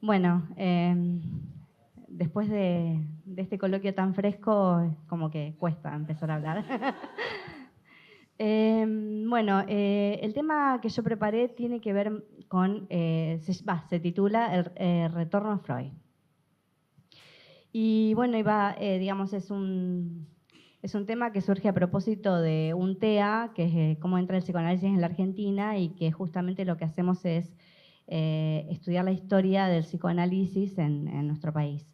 Bueno, después de este coloquio tan fresco, como que cuesta empezar a hablar. Bueno, el tema que yo preparé tiene que ver con, se titula El retorno a Freud. Y bueno, digamos, es un tema que surge a propósito de un TEA, que es cómo entra el psicoanálisis en la Argentina, y que justamente lo que hacemos es estudiar la historia del psicoanálisis en nuestro país.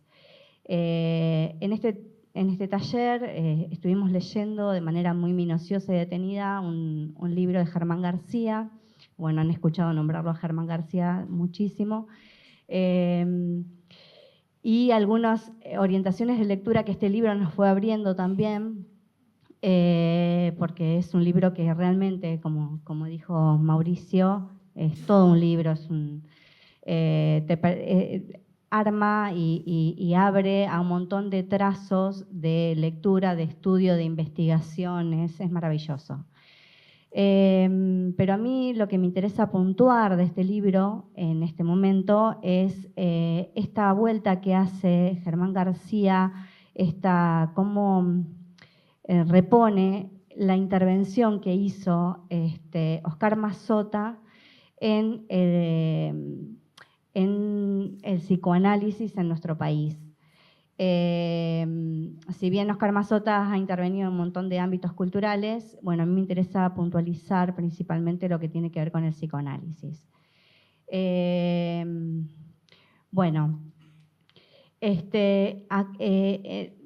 En este taller estuvimos leyendo de manera muy minuciosa y detenida un libro de Germán García. Bueno, han escuchado nombrarlo a Germán García muchísimo. Y algunas orientaciones de lectura que este libro nos fue abriendo también, porque es un libro que realmente, como dijo Mauricio, es todo un libro, arma y abre a un montón de trazos de lectura, de estudio, de investigaciones, es maravilloso. Pero a mí lo que me interesa puntuar de este libro en este momento es esta vuelta que hace Germán García, cómo repone la intervención que hizo Oscar Mazota en el psicoanálisis en nuestro país. Si bien Oscar Mazota ha intervenido en un montón de ámbitos culturales, bueno, a mí me interesa puntualizar principalmente lo que tiene que ver con el psicoanálisis. Bueno,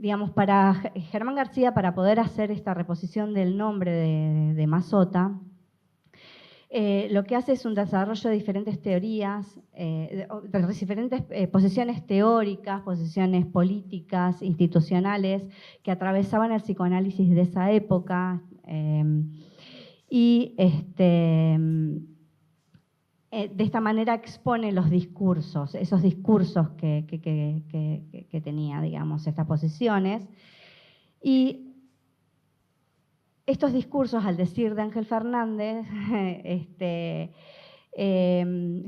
digamos, para Germán García, para poder hacer esta reposición del nombre de Mazota, lo que hace es un desarrollo de diferentes teorías, de diferentes posiciones teóricas, posiciones políticas, institucionales, que atravesaban el psicoanálisis de esa época. Y de esta manera expone los discursos, esos discursos que tenía, digamos, estas posiciones. Y estos discursos, al decir de Ángel Fernández,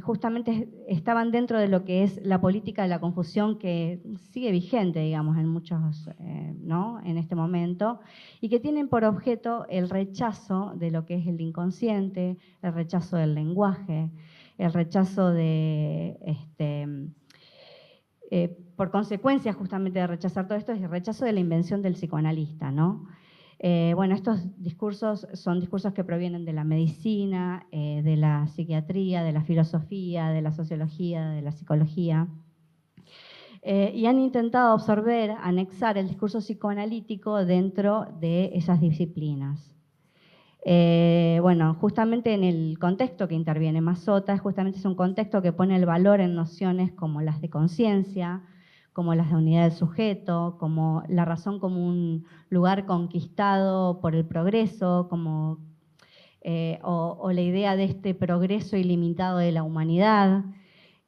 justamente estaban dentro de lo que es la política de la confusión, que sigue vigente, digamos, en muchos, ¿no?, en este momento, y que tienen por objeto el rechazo de lo que es el inconsciente, el rechazo del lenguaje, el rechazo de, por consecuencia justamente de rechazar todo esto, es el rechazo de la invención del psicoanalista, ¿no? Bueno, estos discursos son discursos que provienen de la medicina, de la psiquiatría, de la filosofía, de la sociología, de la psicología, y han intentado absorber, anexar el discurso psicoanalítico dentro de esas disciplinas. Bueno, justamente en el contexto que interviene Mazota, justamente es un contexto que pone el valor en nociones como las de conciencia, como las de unidad del sujeto, como la razón como un lugar conquistado por el progreso, como, o la idea de este progreso ilimitado de la humanidad,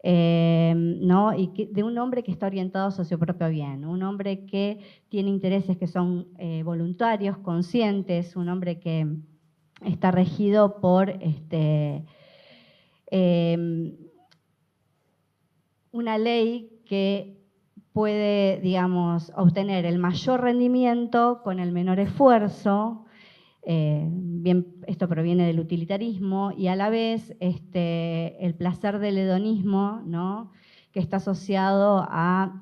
¿no? Y de un hombre que está orientado hacia su propio bien, un hombre que tiene intereses que son voluntarios, conscientes, un hombre que está regido por una ley que puede, digamos, obtener el mayor rendimiento con el menor esfuerzo. Bien, esto proviene del utilitarismo, y a la vez el placer del hedonismo, ¿no?, que está asociado a,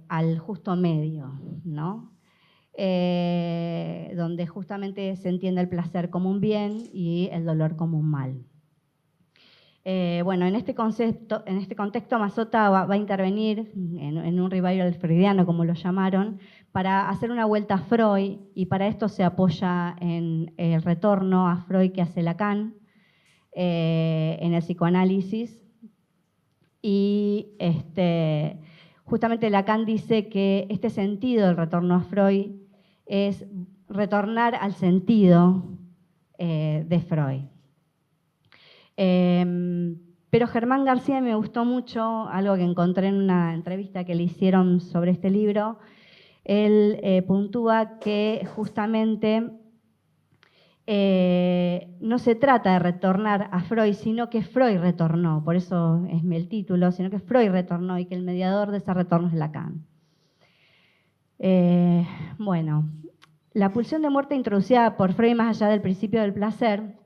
al justo medio, ¿no?, donde justamente se entiende el placer como un bien y el dolor como un mal. Bueno, en este contexto Mazota va a intervenir en un revival freudiano, como lo llamaron, para hacer una vuelta a Freud, y para esto se apoya en el retorno a Freud que hace Lacan en el psicoanálisis. Y justamente Lacan dice que este sentido del retorno a Freud es retornar al sentido de Freud. Pero Germán García me gustó mucho, algo que encontré en una entrevista que le hicieron sobre este libro. Él puntúa que justamente no se trata de retornar a Freud, sino que Freud retornó, por eso es el título, sino que Freud retornó y que el mediador de ese retorno es Lacan. Bueno, la pulsión de muerte introducida por Freud más allá del principio del placer,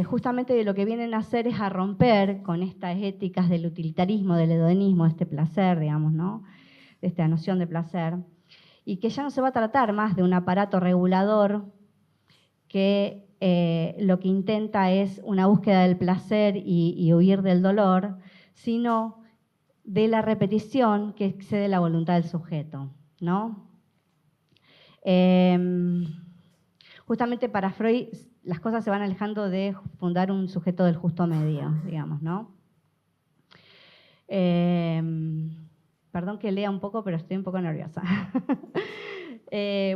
justamente lo que vienen a hacer es a romper con estas éticas del utilitarismo, del hedonismo, este placer, digamos, ¿no? De esta noción de placer, y que ya no se va a tratar más de un aparato regulador que lo que intenta es una búsqueda del placer y huir del dolor, sino de la repetición que excede la voluntad del sujeto, ¿no? Justamente para Freud las cosas se van alejando de fundar un sujeto del justo medio, digamos, ¿no? Perdón que lea un poco, pero estoy un poco nerviosa.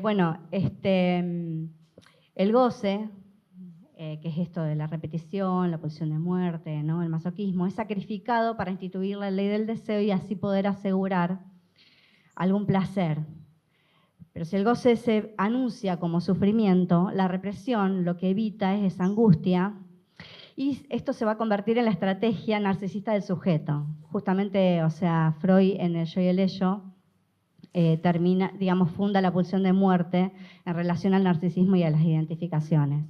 Bueno, el goce, que es esto de la repetición, la pulsión de muerte, ¿no? El masoquismo, es sacrificado para instituir la ley del deseo y así poder asegurar algún placer. Pero si el goce se anuncia como sufrimiento, la represión lo que evita es esa angustia y esto se va a convertir en la estrategia narcisista del sujeto. Justamente, o sea, Freud en el Yo y el Ello termina, digamos, funda la pulsión de muerte en relación al narcisismo y a las identificaciones.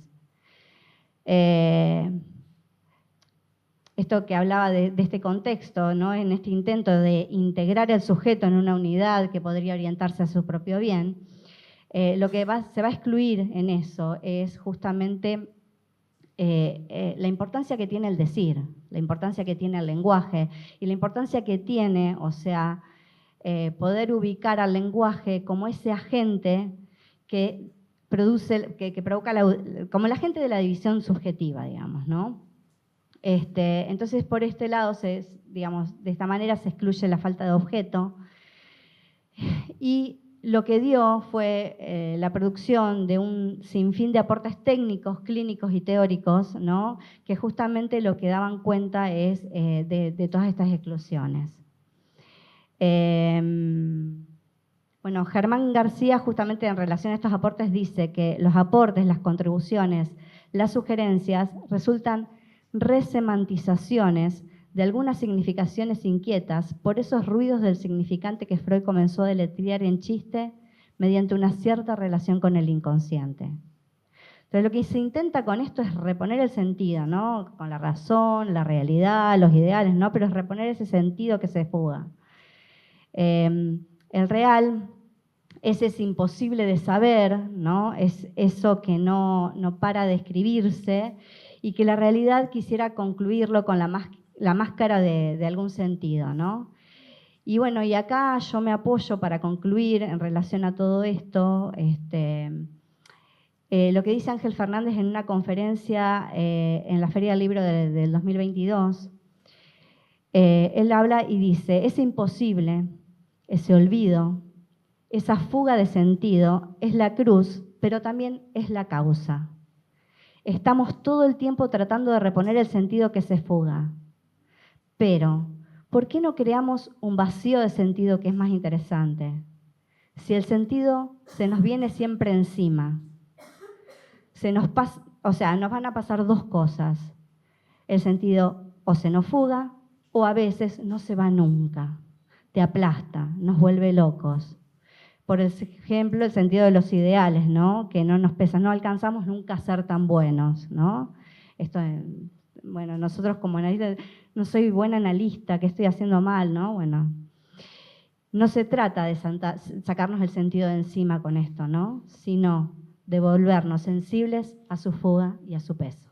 Esto que hablaba de este contexto, ¿no? En este intento de integrar el sujeto en una unidad que podría orientarse a su propio bien, lo que se va a excluir en eso es justamente la importancia que tiene el decir, la importancia que tiene el lenguaje y la importancia que tiene, o sea, poder ubicar al lenguaje como ese agente que produce, que provoca como el agente de la división subjetiva, digamos, ¿no? Entonces, por este lado, digamos, de esta manera se excluye la falta de objeto y lo que dio fue la producción de un sinfín de aportes técnicos, clínicos y teóricos, ¿no? Que justamente lo que daban cuenta es de todas estas exclusiones. Bueno, Germán García, justamente en relación a estos aportes, dice que los aportes, las contribuciones, las sugerencias resultan resemantizaciones de algunas significaciones inquietas por esos ruidos del significante que Freud comenzó a deletrear en chiste mediante una cierta relación con el inconsciente. Entonces, lo que se intenta con esto es reponer el sentido, ¿no? Con la razón, la realidad, los ideales, ¿no? Pero es reponer ese sentido que se fuga. El real es imposible de saber, ¿no? Es eso que no para de escribirse y que la realidad quisiera concluirlo con la máscara de algún sentido, ¿no? Y bueno, y acá yo me apoyo para concluir en relación a todo esto, lo que dice Ángel Fernández en una conferencia en la Feria del Libro del 2022. Él habla y dice, es imposible, ese olvido, esa fuga de sentido es la cruz, pero también es la causa. Estamos todo el tiempo tratando de reponer el sentido que se fuga. Pero, ¿por qué no creamos un vacío de sentido que es más interesante? Si el sentido se nos viene siempre encima, nos van a pasar dos cosas. El sentido o se nos fuga o a veces no se va nunca. Te aplasta, nos vuelve locos. Por ejemplo, el sentido de los ideales, ¿no? Que no nos pesa, no alcanzamos nunca a ser tan buenos, ¿no? Esto, bueno, nosotros como analistas, no soy buena analista, ¿qué estoy haciendo mal, no? Bueno, no se trata de sacarnos el sentido de encima con esto, ¿no? Sino de volvernos sensibles a su fuga y a su peso.